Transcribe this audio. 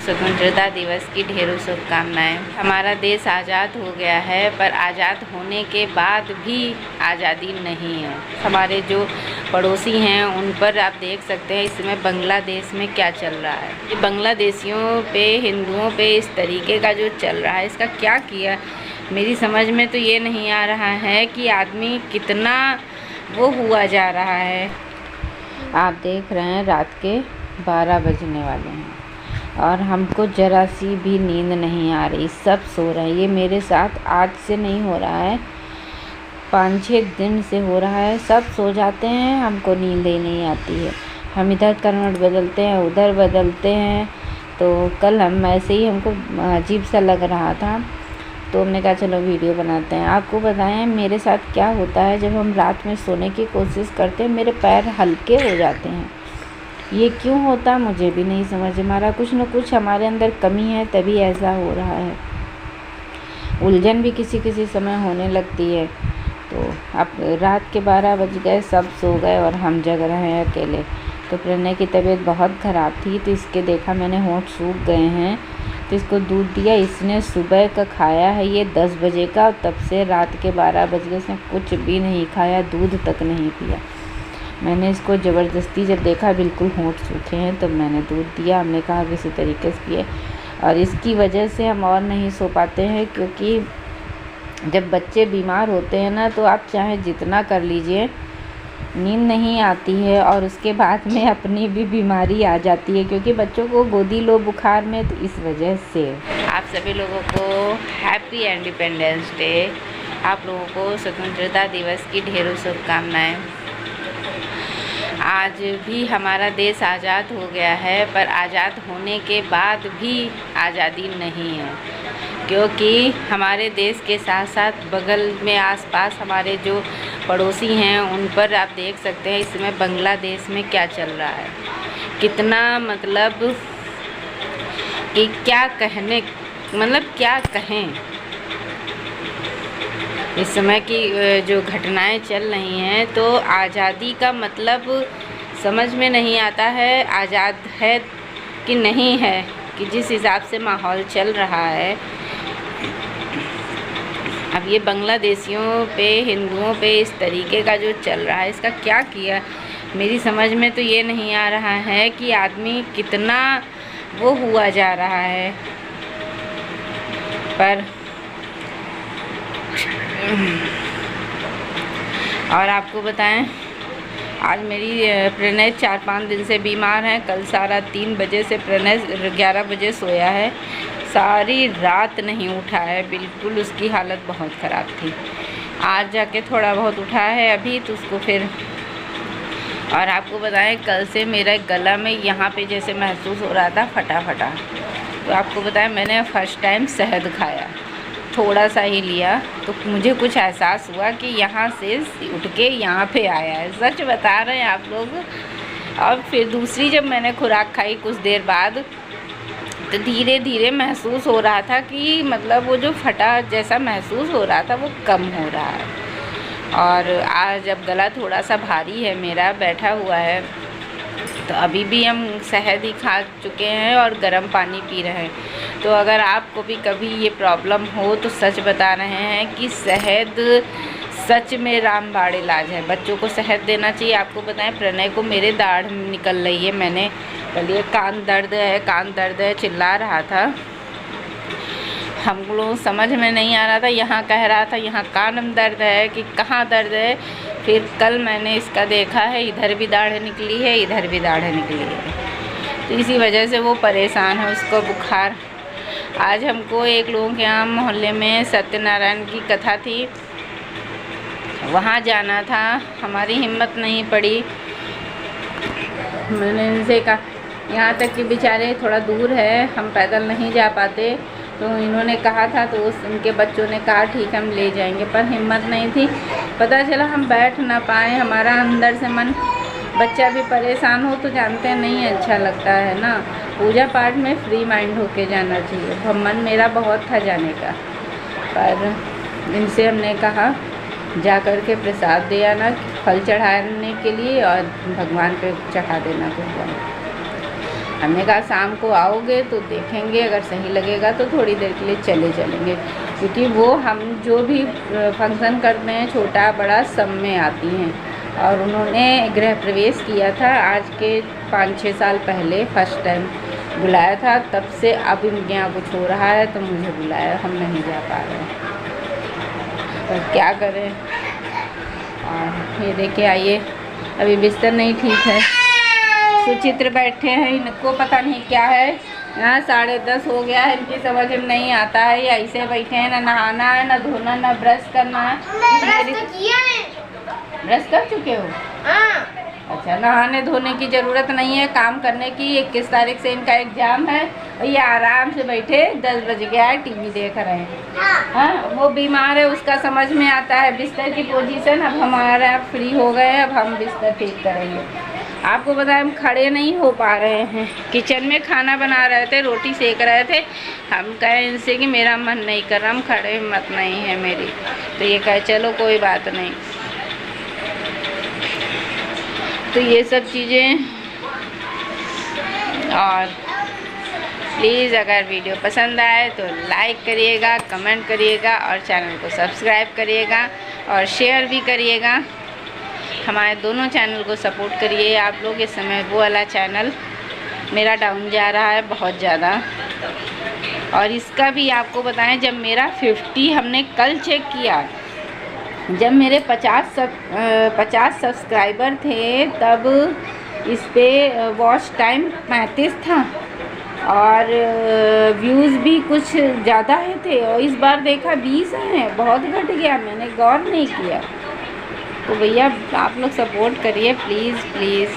स्वतंत्रता दिवस की ढेरों शुभकामनाएं। हमारा देश आज़ाद हो गया है, पर आज़ाद होने के बाद भी आज़ादी नहीं है। हमारे जो पड़ोसी हैं उन पर आप देख सकते हैं इस समय बांग्लादेश में क्या चल रहा है। ये बांग्लादेशियों पे, हिंदुओं पे इस तरीके का जो चल रहा है, इसका क्या किया मेरी समझ में तो ये नहीं आ रहा है कि आदमी कितना वो हुआ जा रहा है। आप देख रहे हैं रात के 12 बजने वाले हैं और हमको ज़रा सी भी नींद नहीं आ रही, सब सो रहे हैं। ये मेरे साथ आज से नहीं हो रहा है, 5-6 दिन से हो रहा है। सब सो जाते हैं, हमको नींद ही नहीं आती है। हम इधर करवट बदलते हैं, उधर बदलते हैं। तो कल हम ऐसे ही, हमको अजीब सा लग रहा था तो हमने कहा चलो वीडियो बनाते हैं। आपको बताएं मेरे साथ क्या होता है, जब हम रात में सोने की कोशिश करते हैं मेरे पैर हल्के हो जाते हैं। ये क्यों होता मुझे भी नहीं समझ में आ रहा। कुछ न कुछ हमारे अंदर कमी है तभी ऐसा हो रहा है। उलझन भी किसी किसी समय होने लगती है। तो अब रात के 12 बज गए, सब सो गए और हम जग रहे हैं अकेले। तो प्रणय की तबीयत बहुत ख़राब थी तो इसके देखा मैंने होंठ सूख गए हैं तो इसको दूध दिया। इसने सुबह का खाया है ये 10 बजे का, तब से रात के 12 बज गए इसने कुछ भी नहीं खाया, दूध तक नहीं पिया। मैंने इसको ज़बरदस्ती जब देखा बिल्कुल होंठ सूखे हैं तो मैंने दूध दिया। हमने कहा किसी तरीके से पिए, और इसकी वजह से हम और नहीं सो पाते हैं, क्योंकि जब बच्चे बीमार होते हैं ना तो आप चाहे जितना कर लीजिए नींद नहीं आती है, और उसके बाद में अपनी भी बीमारी आ जाती है, क्योंकि बच्चों को गोदी लो बुखार में। तो इस वजह से आप सभी लोगों को हैप्पी इंडिपेंडेंस डे। आप लोगों को स्वतंत्रता दिवस की ढेरों शुभकामनाएं। आज भी हमारा देश आज़ाद हो गया है, पर आज़ाद होने के बाद भी आज़ादी नहीं है, क्योंकि हमारे देश के साथ साथ बगल में आसपास हमारे जो पड़ोसी हैं उन पर आप देख सकते हैं इस समय बांग्लादेश में क्या चल रहा है। कितना मतलब कि क्या कहने, मतलब क्या कहें। इस समय की जो घटनाएं चल रही हैं तो आज़ादी का मतलब समझ में नहीं आता है, आज़ाद है कि नहीं है, कि जिस हिसाब से माहौल चल रहा है। अब ये बांग्लादेशियों पे, हिंदुओं पे इस तरीके का जो चल रहा है, इसका क्या किया मेरी समझ में तो ये नहीं आ रहा है कि आदमी कितना वो हुआ जा रहा है। पर और आपको बताएं, आज मेरी प्रणय 4-5 दिन से बीमार है। कल सारा 3 बजे से प्रणय 11 बजे सोया है, सारी रात नहीं उठा है, बिल्कुल उसकी हालत बहुत ख़राब थी। आज जाके थोड़ा बहुत उठा है अभी तो उसको फिर। और आपको बताएं कल से मेरा गला में यहाँ पे जैसे महसूस हो रहा था फटा फटा। तो आपको बताएं मैंने फर्स्ट टाइम शहद खाया, थोड़ा सा ही लिया, तो मुझे कुछ एहसास हुआ कि यहाँ से उठ के यहाँ पे आया है। सच बता रहे हैं आप लोग। और फिर दूसरी जब मैंने खुराक खाई कुछ देर बाद तो धीरे धीरे महसूस हो रहा था कि मतलब वो जो फटा जैसा महसूस हो रहा था वो कम हो रहा है। और आज जब गला थोड़ा सा भारी है मेरा, बैठा हुआ है, तो अभी भी हम शहद ही खा चुके हैं और गर्म पानी पी रहे हैं। तो अगर आपको भी कभी ये प्रॉब्लम हो तो सच बता रहे हैं कि शहद सच में रामबाण इलाज है। बच्चों को शहद देना चाहिए। आपको बताएं प्रणय को मेरे दाढ़ निकल रही है, मैंने बोलिए कान दर्द है चिल्ला रहा था। हम लोग समझ में नहीं आ रहा था, यहाँ कह रहा था यहाँ कान में दर्द है कि कहाँ दर्द है। फिर कल मैंने इसका देखा है, इधर भी दाढ़ निकली है, इधर भी दाढ़ निकली है। तो इसी वजह से वो परेशान है, उसको बुखार। आज हमको एक लोगों के यहाँ मोहल्ले में सत्यनारायण की कथा थी, वहाँ जाना था। हमारी हिम्मत नहीं पड़ी, मैंने इनसे कहा यहाँ तक कि बेचारे थोड़ा दूर है, हम पैदल नहीं जा पाते। तो इन्होंने कहा था तो उनके बच्चों ने कहा ठीक है हम ले जाएंगे, पर हिम्मत नहीं थी। पता चला हम बैठ ना पाए, हमारा अंदर से मन, बच्चा भी परेशान हो तो जानते हैं नहीं अच्छा लगता है ना। पूजा पाठ में फ्री माइंड होके जाना चाहिए। मन मेरा बहुत था जाने का, पर इनसे हमने कहा जा कर के प्रसाद दे आना, फल चढ़ाने के लिए, और भगवान पे चढ़ा देना भगवान। हमने कहा शाम को आओगे तो देखेंगे, अगर सही लगेगा तो थोड़ी देर के लिए चले चलेंगे, क्योंकि वो हम जो भी फंक्शन करते हैं छोटा बड़ा सब में आती हैं। और उन्होंने गृह प्रवेश किया था आज के 5-6 साल पहले, फर्स्ट टाइम बुलाया था, तब से अब इनके यहाँ कुछ हो रहा है तो मुझे बुलाया, हम नहीं जा पा रहे हैं, तो क्या करें। और ये देखिए, आइए, अभी बिस्तर नहीं ठीक है, सुचित्र बैठे हैं, इनको पता नहीं क्या है, यहाँ 10:30 हो गया है, इनकी समझ में नहीं आता है, या ऐसे बैठे हैं, ना नहाना है ना धोना ना ब्रश करना है। ब्रश कर चुके हो? अच्छा, नहाने धोने की ज़रूरत नहीं है, काम करने की। 21 तारीख से इनका एग्ज़ाम है और ये आराम से बैठे 10 बज गया है टीवी देख रहे हैं। हाँ, वो बीमार है, उसका समझ में आता है बिस्तर की पोजीशन। अब हमारा फ्री हो गए, अब हम बिस्तर ठीक करेंगे। आपको बताएं, हम खड़े नहीं हो पा रहे हैं, किचन में खाना बना रहे थे, रोटी सेक रहे थे, हम कहे इनसे कि मेरा मन नहीं कर रहा, हम खड़े हिम्मत नहीं है मेरी, तो ये कहे चलो कोई बात नहीं। तो ये सब चीज़ें। और प्लीज़ अगर वीडियो पसंद आए तो लाइक करिएगा, कमेंट करिएगा और चैनल को सब्सक्राइब करिएगा और शेयर भी करिएगा। हमारे दोनों चैनल को सपोर्ट करिए आप लोग। इस समय वो वाला चैनल मेरा डाउन जा रहा है बहुत ज़्यादा। और इसका भी आपको बताएं, जब मेरा 50, हमने कल चेक किया, जब मेरे 50 सब्सक्राइबर थे तब इस पे वॉच टाइम 35 था और व्यूज़ भी कुछ ज़्यादा ही थे, और इस बार देखा 20 हैं, बहुत घट गया, मैंने गौर नहीं किया। तो भैया आप लोग सपोर्ट करिए प्लीज़ प्लीज़।